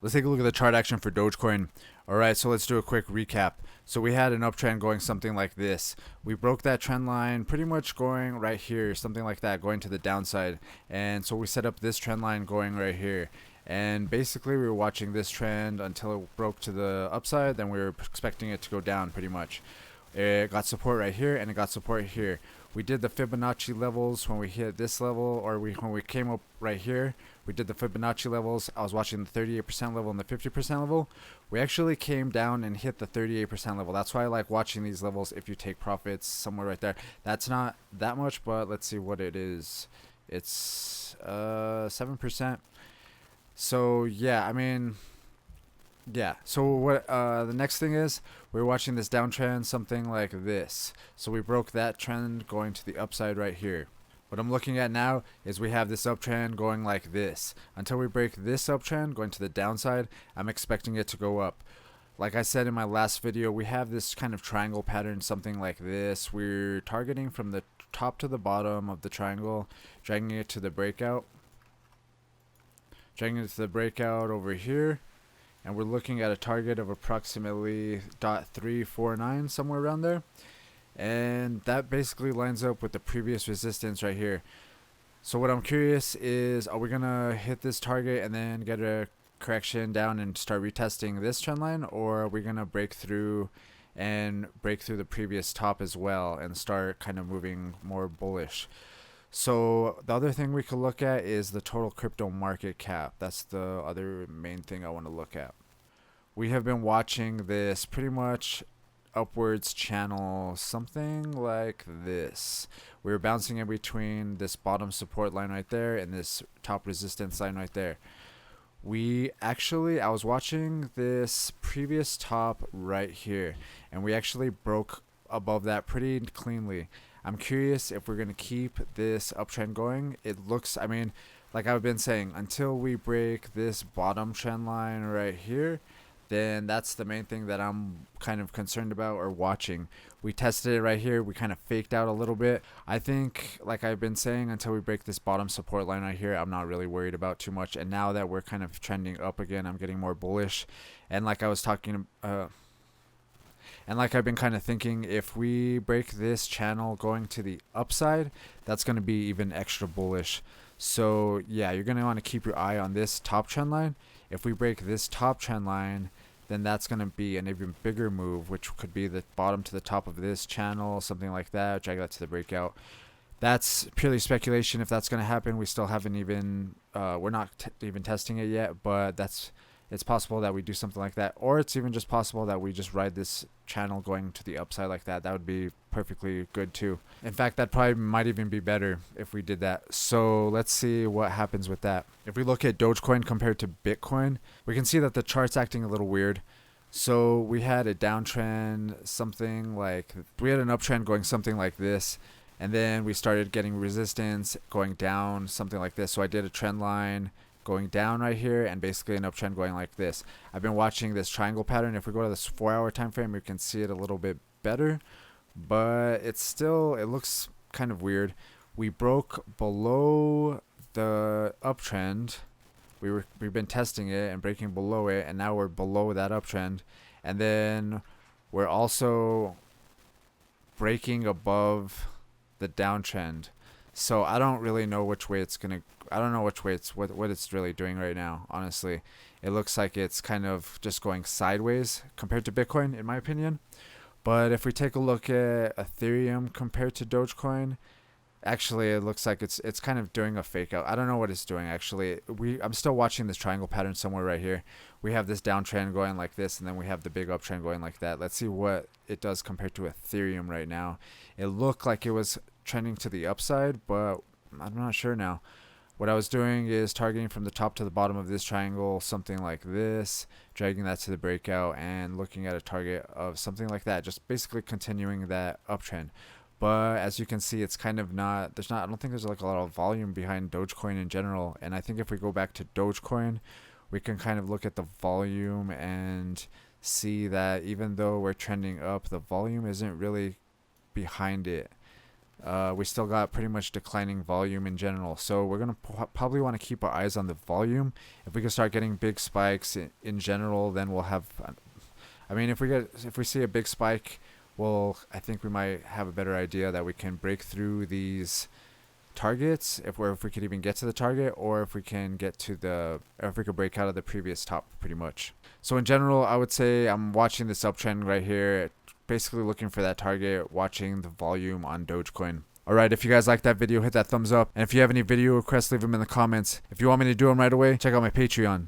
Let's take a look at the chart action for Dogecoin. Alright, so let's do a quick recap. So we had an uptrend going something like this. We broke that trend line pretty much going right here, something like that, going to the downside. And so we set up this trend line going right here. And basically we were watching this trend until it broke to the upside, then we were expecting it to go down pretty much. It got support right here and it got support here. We did the Fibonacci levels when we hit this level, or when we came up right here. We did the Fibonacci levels. I was watching the 38% level and the 50% level. We actually came down and hit the 38% level. That's why I like watching these levels if you take profits somewhere right there. That's not that much, but let's see what it is. It's 7%. So yeah, I mean, yeah. So what the next thing is, we're watching this downtrend, something like this. So we broke that trend going to the upside right here. What I'm looking at now is we have this uptrend going like this. Until we break this uptrend going to the downside, I'm expecting it to go up. Like I said in my last video, we have this kind of triangle pattern, something like this. We're targeting from the top to the bottom of the triangle, dragging it to the breakout. Dragging it to the breakout over here. And we're looking at a target of approximately 0.349, somewhere around there. And that basically lines up with the previous resistance right here. So what I'm curious is, are we gonna hit this target and then get a correction down and start retesting this trend line, or are we gonna break through the previous top as well and start kind of moving more bullish? So the other thing we could look at is the total crypto market cap. That's the other main thing I want to look at. We have been watching this pretty much upwards channel, something like this. We were bouncing in between this bottom support line right there and this top resistance line right there. I was watching this previous top right here, and we actually broke above that pretty cleanly. I'm curious if we're going to keep this uptrend going. It looks, I mean, like I've been saying, until we break this bottom trend line right here, then that's the main thing that I'm kind of concerned about or watching. We tested it right here. We kind of faked out a little bit. I think, like I've been saying, until we break this bottom support line right here, I'm not really worried about too much. And now that we're kind of trending up again, I'm getting more bullish. And like I was talking and like I've been kind of thinking, if we break this channel going to the upside, that's going to be even extra bullish. So yeah, you're going to want to keep your eye on this top trend line. If we break this top trend line, then that's going to be an even bigger move, which could be the bottom to the top of this channel, something like that. Drag that to the breakout. That's purely speculation. If that's going to happen, we still haven't even, we're not even testing it yet, but it's possible that we do something like that, or it's even just possible that we just ride this channel going to the upside like that. That would be perfectly good too. In fact, that probably might even be better if we did that. So let's see what happens with that. If we look at Dogecoin compared to Bitcoin, we can see that the chart's acting a little weird. So we had a downtrend, we had an uptrend going something like this, and then we started getting resistance going down, something like this. So I did a trend line going down right here and basically an uptrend going like this. I've been watching this triangle pattern. If we go to this 4-hour time frame, we can see it a little bit better, but it looks kind of weird. We broke below the uptrend. We've been testing it and breaking below it, and now we're below that uptrend, and then we're also breaking above the downtrend. So I don't really know which way I don't know which way what it's really doing right now, honestly. It looks like it's kind of just going sideways compared to Bitcoin, in my opinion. But if we take a look at Ethereum compared to Dogecoin, actually it looks like it's kind of doing a fake out. I don't know what it's doing actually. I'm still watching this triangle pattern somewhere right here. We have this downtrend going like this, and then we have the big uptrend going like that. Let's see what it does compared to Ethereum right now. It looked like it was trending to the upside, but I'm not sure now. What I was doing is targeting from the top to the bottom of this triangle, something like this, dragging that to the breakout and looking at a target of something like that, just basically continuing that uptrend. But as you can see, it's kind of not, I don't think there's like a lot of volume behind Dogecoin in general. And I think if we go back to Dogecoin, we can kind of look at the volume and see that even though we're trending up, the volume isn't really behind it. we still got pretty much declining volume in general. So we're going to probably want to keep our eyes on the volume. If we can start getting big spikes in general, then we'll have, I mean, if we see a big spike, well, I think we might have a better idea that we can break through these targets if we could even get to the target, or if we can get to or if we could break out of the previous top pretty much. So in general, I would say I'm watching this uptrend right here, basically looking for that target, watching the volume on Dogecoin. Alright, if you guys like that video, hit that thumbs up, and if you have any video requests, leave them in the comments. If you want me to do them right away, check out my Patreon.